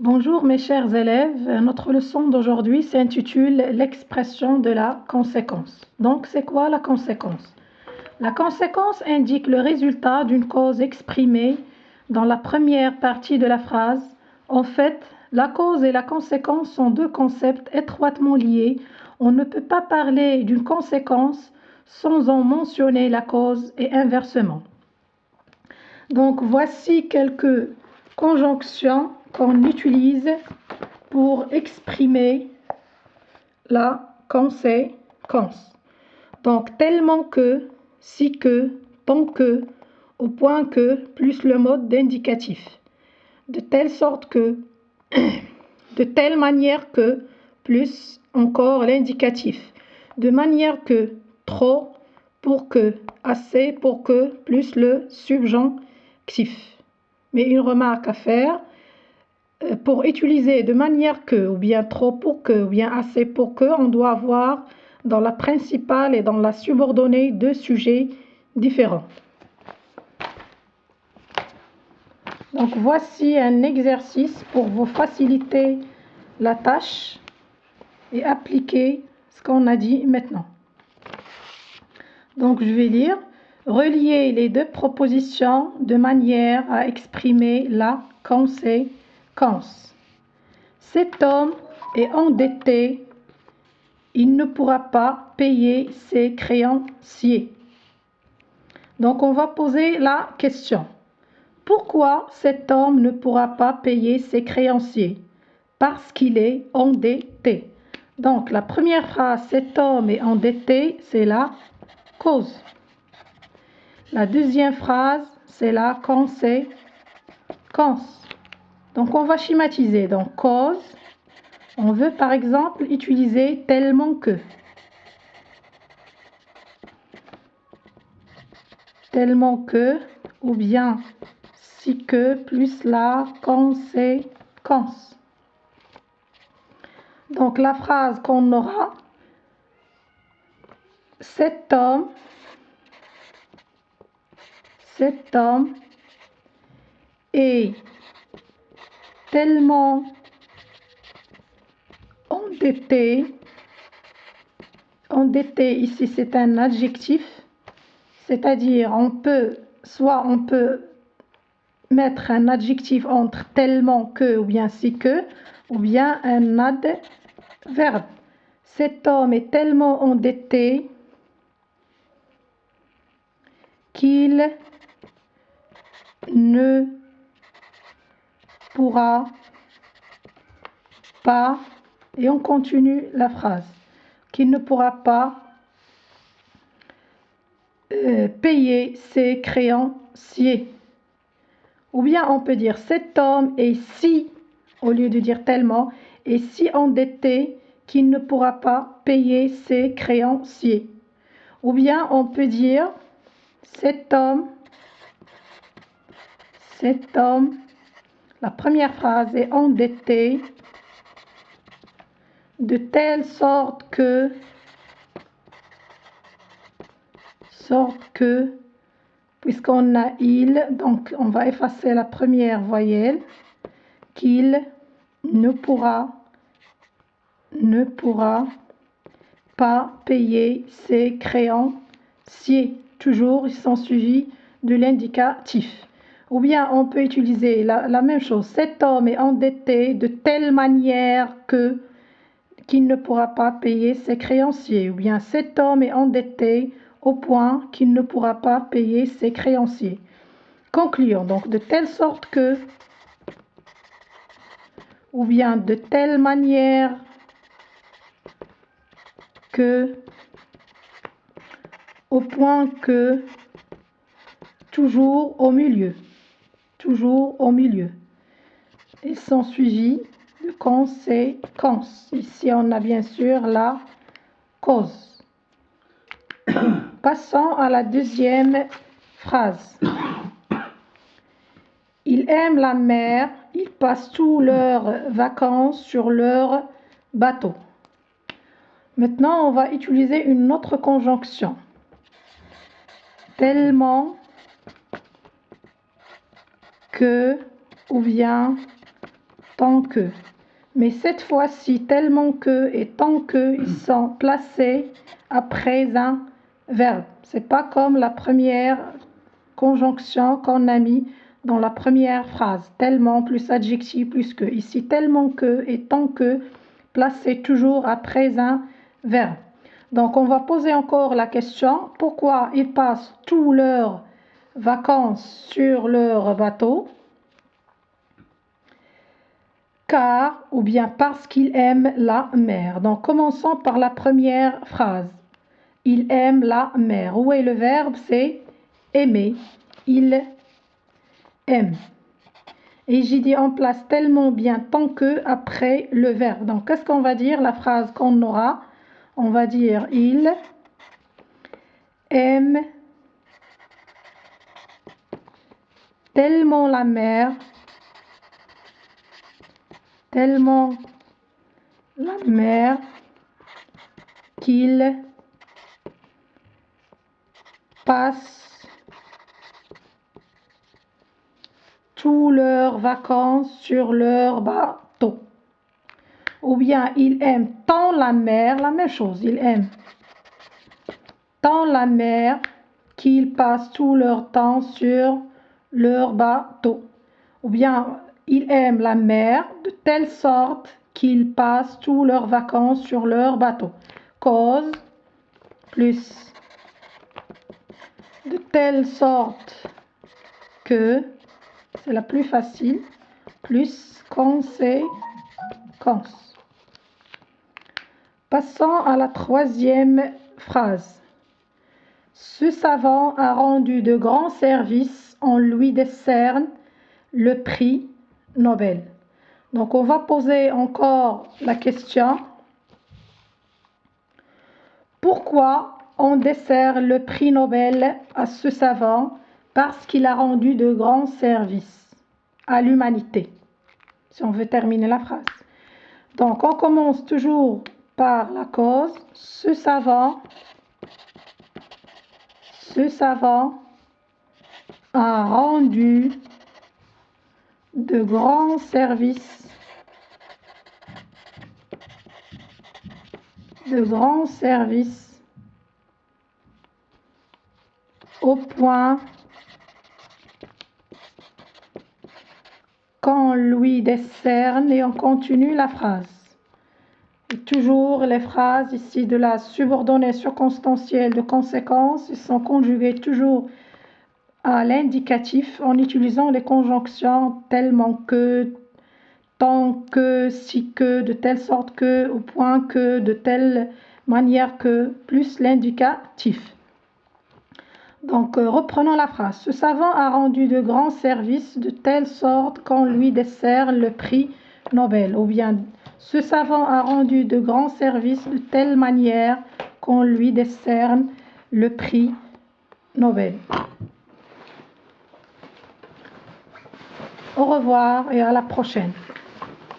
Bonjour mes chers élèves, notre leçon d'aujourd'hui s'intitule l'expression de la conséquence. Donc c'est quoi la conséquence? La conséquence indique le résultat d'une cause exprimée dans la première partie de la phrase. En fait, la cause et la conséquence sont deux concepts étroitement liés. On ne peut pas parler d'une conséquence sans en mentionner la cause et inversement. Donc voici quelques conjonctions qu'on utilise pour exprimer la conséquence. Donc tellement que, si que, tant que, au point que, plus le mode d'indicatif. De telle sorte que, de telle manière que, plus encore l'indicatif. De manière que, trop, pour que, assez, pour que, plus le subjonctif. Mais une remarque à faire, pour utiliser de manière que, ou bien trop pour que, ou bien assez pour que, on doit avoir dans la principale et dans la subordonnée deux sujets différents. Donc voici un exercice pour vous faciliter la tâche et appliquer ce qu'on a dit maintenant. Donc je vais lire. Relier les deux propositions de manière à exprimer la conséquence. Cet homme est endetté, il ne pourra pas payer ses créanciers. Donc on va poser la question. Pourquoi cet homme ne pourra pas payer ses créanciers? Parce qu'il est endetté. Donc la première phrase, cet homme est endetté, c'est la cause. La deuxième phrase, c'est la conséquence. Donc on va schématiser. Donc cause, on veut par exemple utiliser tellement que. Tellement que, ou bien si que plus la conséquence. Donc la phrase qu'on aura, cet homme est tellement endetté. Endetté ici c'est un adjectif, c'est-à-dire on peut mettre un adjectif entre tellement que ou bien si que, ou bien un adverbe. Cet homme est tellement endetté qu'il ne pourra pas, et on continue la phrase, qu'il ne pourra pas payer ses créanciers. Ou bien on peut dire cet homme est si, au lieu de dire tellement, est si endetté qu'il ne pourra pas payer ses créanciers. Ou bien on peut dire cet homme, la première phrase est endetté de telle sorte que, puisqu'on a il, donc on va effacer la première voyelle, qu'il ne pourra pas payer ses créanciers. Toujours, ils sont suivis de l'indicatif. Ou bien on peut utiliser la même chose. Cet homme est endetté de telle manière que qu'il ne pourra pas payer ses créanciers. Ou bien cet homme est endetté au point qu'il ne pourra pas payer ses créanciers. Concluons donc de telle sorte que, ou bien de telle manière que, au point que, toujours au milieu. Ils sont suivis de conséquences. Ici, on a bien sûr la cause. Passons à la deuxième phrase. Ils aiment la mer, ils passent toutes leurs vacances sur leur bateau. Maintenant, on va utiliser une autre conjonction. Tellement que, ou bien tant que. Mais cette fois-ci, tellement que et tant que, ils sont placés après un verbe. C'est pas comme la première conjonction qu'on a mis dans la première phrase. Tellement plus adjectif plus que. Ici, tellement que et tant que, placés toujours après un verbe. Donc, on va poser encore la question, pourquoi ils passent tous leurs vacances sur leur bateau? Car ou bien parce qu'ils aiment la mer. Donc, commençons par la première phrase. Il aime la mer. Où est le verbe? C'est aimer. Il aime. Et j'ai dit on place tellement bien tant que après le verbe. Donc, qu'est-ce qu'on va dire? La phrase qu'on aura, on va dire il aime tellement la mer, tellement la mer qu'il passe toutes leurs vacances sur leur bateau. Ou bien il aime tant la mer, la même chose, il aime tant la mer qu'ils passent tout leur temps sur leur bateau. Ou bien ils aiment la mer de telle sorte qu'ils passent toutes leurs vacances sur leur bateau. Cause plus de telle sorte que, c'est la plus facile, plus conséquence. Passons à la troisième phrase. Ce savant a rendu de grands services, on lui décerne le prix Nobel. Donc, on va poser encore la question. Pourquoi on décerne le prix Nobel à ce savant? Parce qu'il a rendu de grands services à l'humanité. Si on veut terminer la phrase. Donc, on commence toujours par la cause. Ce savant a rendu de grands services au point qu'on lui décerne, et on continue la phrase. Et toujours les phrases ici de la subordonnée circonstancielle de conséquence, ils sont conjugués toujours à l'indicatif en utilisant les conjonctions tellement que, tant que, si que, de telle sorte que, au point que, de telle manière que, plus l'indicatif. Donc, reprenons la phrase. Ce savant a rendu de grands services de telle sorte qu'on lui décerne le prix Nobel. Ou bien, ce savant a rendu de grands services de telle manière qu'on lui décerne le prix Nobel. Au revoir et à la prochaine.